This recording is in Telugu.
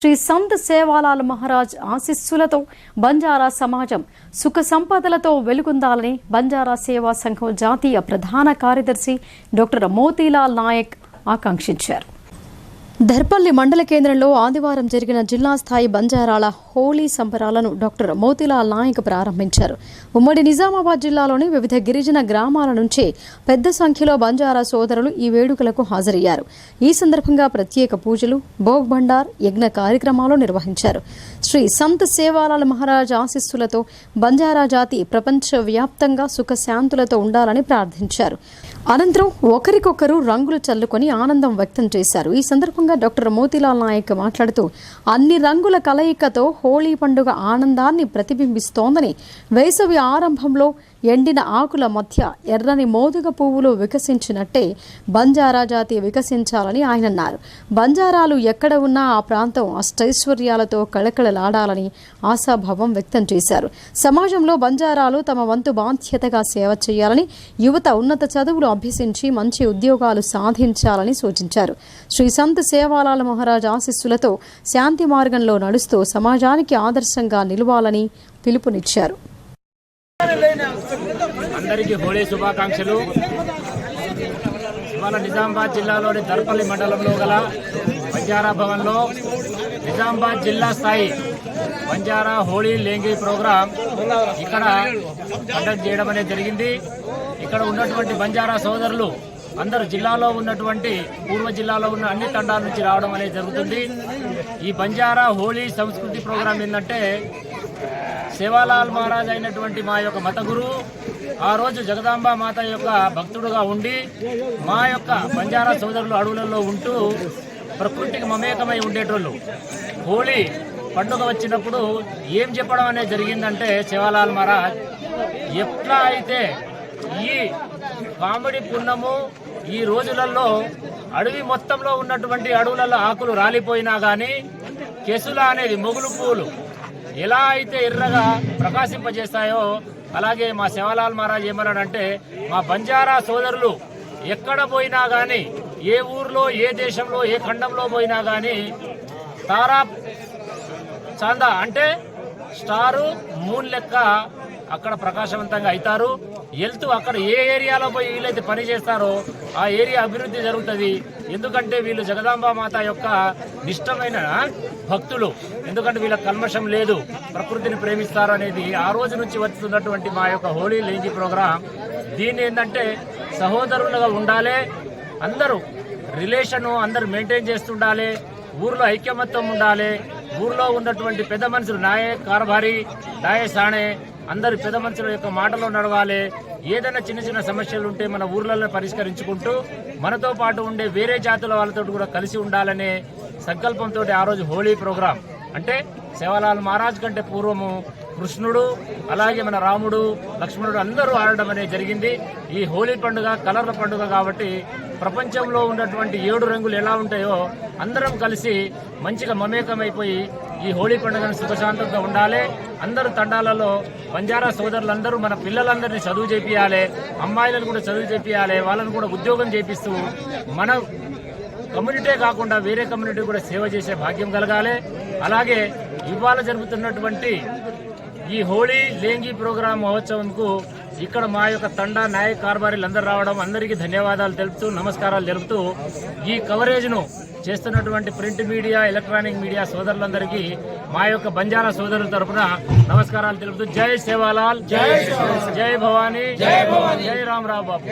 శ్రీ సంత్ సేవాలాల్ మహారాజ్ ఆశీస్సులతో బంజారా సమాజం సుఖ సంపదలతో వెలుగొందాలని బంజారా సేవా సంఘం జాతీయ ప్రధాన కార్యదర్శి డాక్టర్ మోతీలాల్ నాయక్ ఆకాంక్షించారు. ధర్పల్లి మండల కేంద్రంలో ఆదివారం జరిగిన జిల్లా స్థాయి బంజారాల హోలీ సంబరాలను డాక్టర్ మోతీలాల్ నాయక్ ప్రారంభించారు. ఉమ్మడి నిజామాబాద్ జిల్లాలోని వివిధ గిరిజన గ్రామాల నుంచి పెద్ద సంఖ్యలో బంజారా సోదరులు ఈ వేడుకలకు హాజరయ్యారు. ఈ సందర్భంగా ప్రత్యేక పూజలు, భోగ్ భండార్, యజ్ఞ కార్యక్రమాలు నిర్వహించారు. శ్రీ సంత్ సేవాలాల్ మహారాజ్ ఆశీస్సులతో బంజారా జాతి ప్రపంచవ్యాప్తంగా సుఖశాంతులతో ఉండాలని ప్రార్థించారు. అనంతరం ఒకరికొకరు రంగులు చల్లుకొని ఆనందం వ్యక్తం చేశారు. ఈ సందర్భంగా డాక్టర్ మోతీలాల్ నాయక్ మాట్లాడుతూ అన్ని రంగుల కలయికతో హోళీ పండుగ ఆనందాన్ని ప్రతిబింబిస్తోందని, వేసవి ఆరంభంలో ఎండిన ఆకుల మధ్య ఎర్రని మోదుగ పువ్వులు వికసించినట్టే బంజారా జాతి వికసించాలని ఆయన అన్నారు. బంజారాలు ఎక్కడ ఉన్నా ఆ ప్రాంతం అష్టైశ్వర్యాలతో కళకళలాడాలని ఆశాభావం వ్యక్తం చేశారు. సమాజంలో బంజారాలు తమ వంతు బాధ్యతగా సేవ చేయాలని, యువత ఉన్నత చదువులు అభ్యసించి మంచి ఉద్యోగాలు సాధించాలని సూచించారు. శ్రీ సంత్ సేవాలాల్ మహారాజ్ ఆశీస్సులతో శాంతి మార్గంలో నడుస్తూ సమాజానికి ఆదర్శంగా నిలవాలని పిలుపునిచ్చారు. అందరికీ హోళీ శుభాకాంక్షలు. ఇవాళ నిజామాబాద్ జిల్లాలోని దర్పల్లి మండలంలో గల బంజారా భవన్లో నిజామాబాద్ జిల్లా స్థాయి బంజారా హోళీ లేంగి ప్రోగ్రాం ఇక్కడ కండక్ట్ చేయడం అనేది జరిగింది. ఇక్కడ ఉన్నటువంటి బంజారా సోదరులు అందరు జిల్లాలో ఉన్నటువంటి పూర్వ జిల్లాలో ఉన్న అన్ని తండాల నుంచి రావడం అనేది జరుగుతుంది. ఈ బంజారా హోళీ సంస్కృతి ప్రోగ్రాం ఏంటంటే, సేవాలాల్ మహారాజ్ అయినటువంటి మా యొక్క మత గురువు ఆ రోజు జగదాంబ మాత యొక్క భక్తుడుగా ఉండి మా యొక్క బంజారా సోదరులు అడవులలో ఉంటూ ప్రకృతికి మమేకమై ఉండేటోళ్ళు. హోళీ పండుగ వచ్చినప్పుడు ఏం చెప్పడం అనేది జరిగిందంటే, సేవాలాల్ మహారాజ్ ఎట్లా అయితే ఈ కామెడీ పున్నము ఈ రోజులలో అడవి మొత్తంలో ఉన్నటువంటి అడవులలో ఆకులు రాలిపోయినా కానీ కెసుల అనేది మొగులు పూలు ఎలా అయితే ఎర్రగా ప్రకాశింపజేస్తాయో, అలాగే మా సేవాలాల్ మహారాజ్ ఏమన్నాడంటే, మా బంజారా సోదరులు ఎక్కడ పోయినా కానీ, ఏ ఊర్లో, ఏ దేశంలో, ఏ ఖండంలో పోయినా కానీ తారా చాందా అంటే స్టారు, మూన్ లెక్క అక్కడ ప్రకాశవంతంగా అవుతారు. వెళ్తూ అక్కడ ఏ ఏరియాలో పోయి వీళ్ళైతే పని చేస్తారో ఆ ఏరియా అభివృద్ధి జరుగుతుంది. ఎందుకంటే వీళ్ళు జగదాంబ మాత యొక్క నిష్టమైన భక్తులు, ఎందుకంటే వీళ్ళ కల్మషం లేదు, ప్రకృతిని ప్రేమిస్తారు అనేది ఆ రోజు నుంచి వస్తున్నటువంటి మా యొక్క హోళీ లేంగి ప్రోగ్రాం. దీన్ని ఏంటంటే సహోదరులుగా ఉండాలి, అందరూ రిలేషను అందరూ మెయింటైన్ చేస్తుండాలి, ఊర్లో ఐక్యమత్యం ఉండాలి, ఊర్లో ఉన్నటువంటి పెద్ద మనుషులు నాయే కార్భారీ, నాయే సాణే అందరు పెద్ద మనుషుల యొక్క మాటలో నడవాలి. ఏదైనా చిన్న చిన్న సమస్యలు ఉంటే మన ఊర్లలో పరిష్కరించుకుంటూ మనతో పాటు ఉండే వేరే జాతుల వాళ్ళతో కూడా కలిసి ఉండాలనే సంకల్పంతో ఆ రోజు హోళీ ప్రోగ్రాం అంటే సేవాలాల్ మహారాజ్ కంటే పూర్వము కృష్ణుడు, అలాగే మన రాముడు, లక్ష్మణుడు అందరూ ఆడడం అనేది జరిగింది. ఈ హోళీ పండుగ కలర్ల పండుగ కాబట్టి ప్రపంచంలో ఉన్నటువంటి 7 రంగులు ఎలా ఉంటాయో అందరం కలిసి మంచిగా మమేకమైపోయి ఈ హోళీ పండుగను సుఖశాంతంగా ఉండాలి. అందరూ తండాలలో బంజారా సోదరులందరూ మన పిల్లలందరినీ చదువు చేపియాలి, అమ్మాయిలను కూడా చదువు చేపియాలి, వాళ్ళను కూడా ఉద్యోగం చేపిస్తూ మన కమ్యూనిటీ కాకుండా వేరే కమ్యూనిటీ కూడా సేవ చేసే భాగ్యం కలగాలి. అలాగే ఇవాళ జరుగుతున్నటువంటి ఈ హోళీ లేంగి ప్రోగ్రాం మహోత్సవంకు ఇక్కడ మా యొక్క తండా నాయక్ కార్బారీలు అందరూ రావడం, అందరికీ ధన్యవాదాలు తెలుపుతూ నమస్కారాలు తెలుపుతూ ఈ కవరేజ్ను చేస్తున్నటువంటి ప్రింట్ మీడియా, ఎలక్ట్రానిక్ మీడియా సోదరులందరికీ మా యొక్క బంజారా సోదరుల తరఫున నమస్కారాలు తెలుపుతూ జై సేవాలాల్, జై భవానీ, జై రామరావు బాబు.